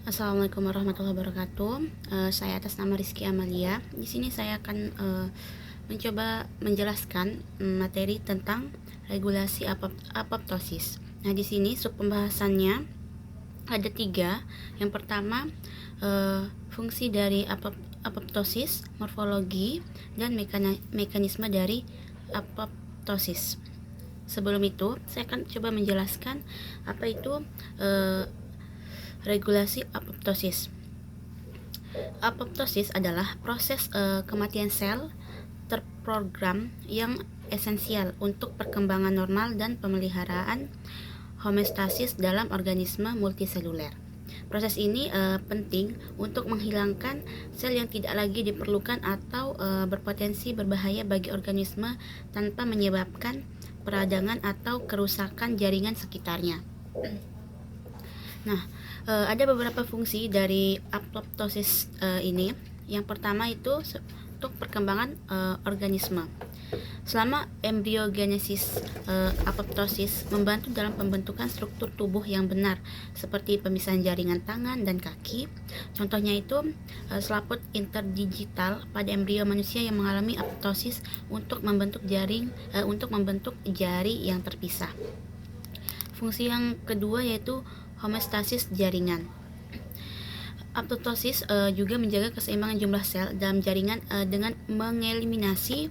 Assalamualaikum warahmatullahi wabarakatuh. Saya atas nama Rizky Amalia. Di sini saya akan mencoba menjelaskan materi tentang regulasi apoptosis. Nah, di sini sub pembahasannya ada 3. Yang pertama, fungsi dari apoptosis, morfologi, dan mekanisme dari apoptosis. Sebelum itu, saya akan coba menjelaskan apa itu regulasi apoptosis. Apoptosis adalah proses kematian sel terprogram yang esensial untuk perkembangan normal dan pemeliharaan homeostasis dalam organisme multiseluler. Proses ini penting untuk menghilangkan sel yang tidak lagi diperlukan atau berpotensi berbahaya bagi organisme tanpa menyebabkan peradangan atau kerusakan jaringan sekitarnya. Nah, ada beberapa fungsi dari apoptosis ini. Yang pertama itu untuk perkembangan organisme. Selama embriogenesis, apoptosis membantu dalam pembentukan struktur tubuh yang benar, seperti pemisahan jaringan tangan dan kaki. Contohnya itu selaput interdigital pada embrio manusia yang mengalami apoptosis untuk membentuk jari yang terpisah. Fungsi yang kedua yaitu homeostasis jaringan. Apoptosis juga menjaga keseimbangan jumlah sel dalam jaringan dengan mengeliminasi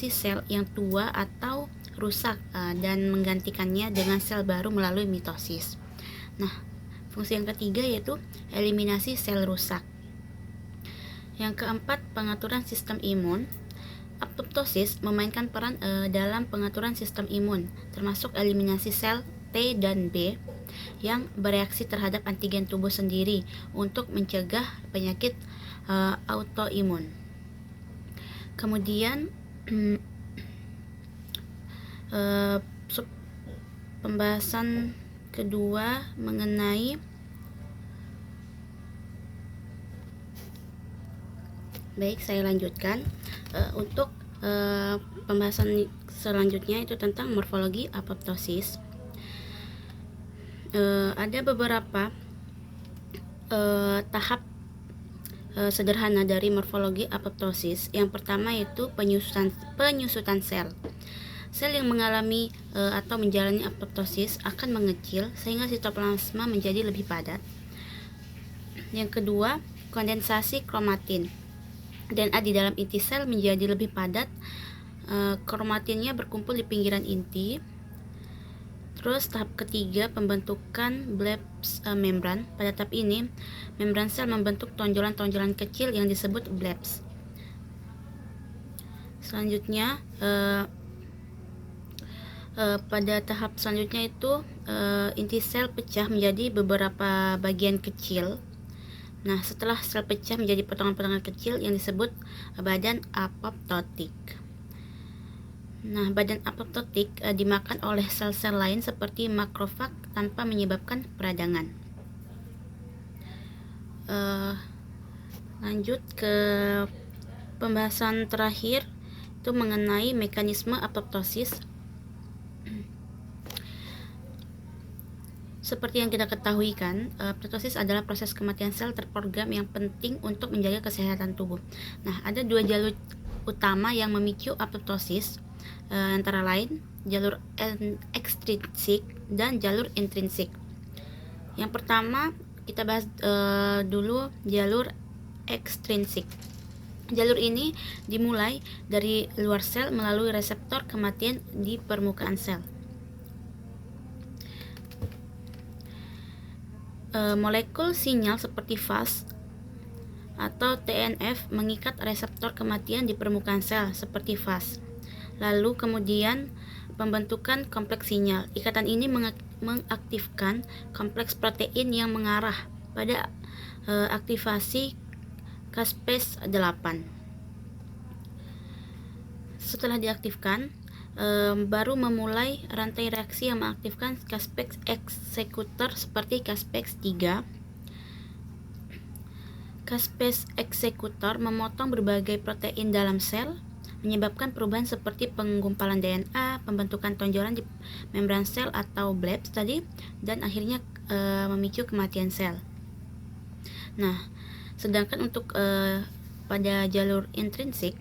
sel yang tua atau rusak dan menggantikannya dengan sel baru melalui mitosis. Nah, fungsi yang ketiga yaitu eliminasi sel rusak. Yang keempat, pengaturan sistem imun. Apoptosis memainkan peran dalam pengaturan sistem imun, termasuk eliminasi sel T dan B yang bereaksi terhadap antigen tubuh sendiri untuk mencegah penyakit autoimun. Kemudian pembahasan kedua mengenai saya lanjutkan untuk pembahasan selanjutnya itu tentang morfologi apoptosis. Ada beberapa tahap sederhana dari morfologi apoptosis. Yang pertama yaitu penyusutan sel. Sel yang mengalami atau menjalani apoptosis akan mengecil sehingga sitoplasma menjadi lebih padat. Yang kedua, kondensasi kromatin. DNA di dalam inti sel menjadi lebih padat. Kromatinnya berkumpul di pinggiran inti. Terus tahap ketiga, pembentukan blebs membran. Pada tahap ini, membran sel membentuk tonjolan-tonjolan kecil yang disebut blebs. Selanjutnya, pada tahap selanjutnya itu inti sel pecah menjadi beberapa bagian kecil. Nah, setelah sel pecah menjadi potongan-potongan kecil yang disebut badan apoptotik. Nah, badan apoptotik dimakan oleh sel-sel lain seperti makrofag tanpa menyebabkan peradangan. Lanjut ke pembahasan terakhir itu mengenai mekanisme apoptosis. Seperti yang kita ketahui kan, apoptosis adalah proses kematian sel terprogram yang penting untuk menjaga kesehatan tubuh. Nah, ada 2 jalur utama yang memicu apoptosis, antara lain jalur ekstrinsik dan jalur intrinsik. Yang pertama kita bahas dulu jalur ekstrinsik. Jalur ini dimulai dari luar sel melalui reseptor kematian di permukaan sel. Molekul sinyal seperti Fas atau TNF mengikat reseptor kematian di permukaan sel seperti Fas. Lalu kemudian pembentukan kompleks sinyal. Ikatan ini mengaktifkan kompleks protein yang mengarah pada aktivasi caspase 8. Setelah diaktifkan, baru memulai rantai reaksi yang mengaktifkan caspase eksekutor seperti caspase 3. Caspase eksekutor memotong berbagai protein dalam sel, menyebabkan perubahan seperti penggumpalan DNA, pembentukan tonjolan di membran sel atau blebs tadi, dan akhirnya memicu kematian sel. Nah, sedangkan untuk pada jalur intrinsik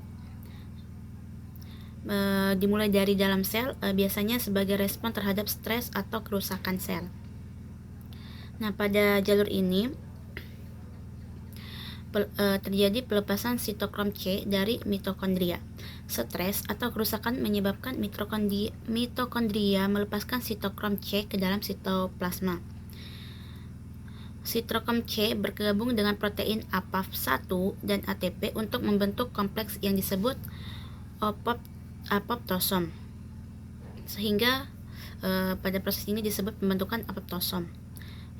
dimulai dari dalam sel, biasanya sebagai respon terhadap stres atau kerusakan sel. Nah, pada jalur ini terjadi pelepasan sitokrom C dari mitokondria. Stres atau kerusakan menyebabkan mitokondria melepaskan sitokrom C ke dalam sitoplasma. Sitokrom C bergabung dengan protein APAF1 dan ATP untuk membentuk kompleks yang disebut apoptosom. Sehingga pada proses ini disebut pembentukan apoptosom.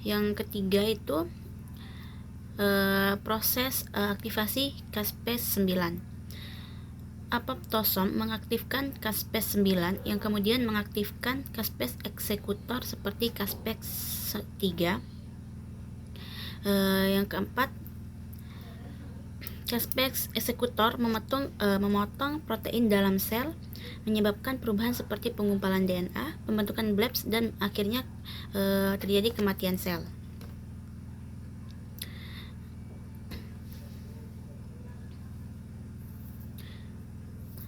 Yang ketiga itu proses aktivasi caspase 9. Apoptosom mengaktifkan caspase 9 yang kemudian mengaktifkan caspase eksekutor seperti caspase 3. Yang keempat, caspase eksekutor memotong protein dalam sel, menyebabkan perubahan seperti penggumpalan DNA, pembentukan blebs, dan akhirnya terjadi kematian sel.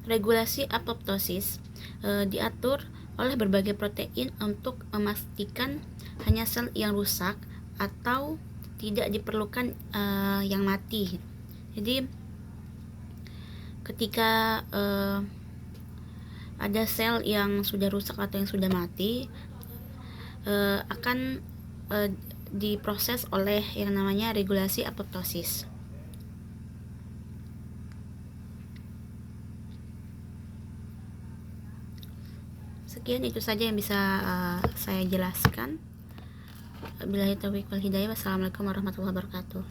Regulasi apoptosis diatur oleh berbagai protein untuk memastikan hanya sel yang rusak atau tidak diperlukan yang mati. Jadi ketika ada sel yang sudah rusak atau yang sudah mati, akan diproses oleh yang namanya regulasi apoptosis. Sekian, itu saja yang bisa saya jelaskan. Billahi taufiq wal hidayah. Wassalamualaikum warahmatullahi wabarakatuh.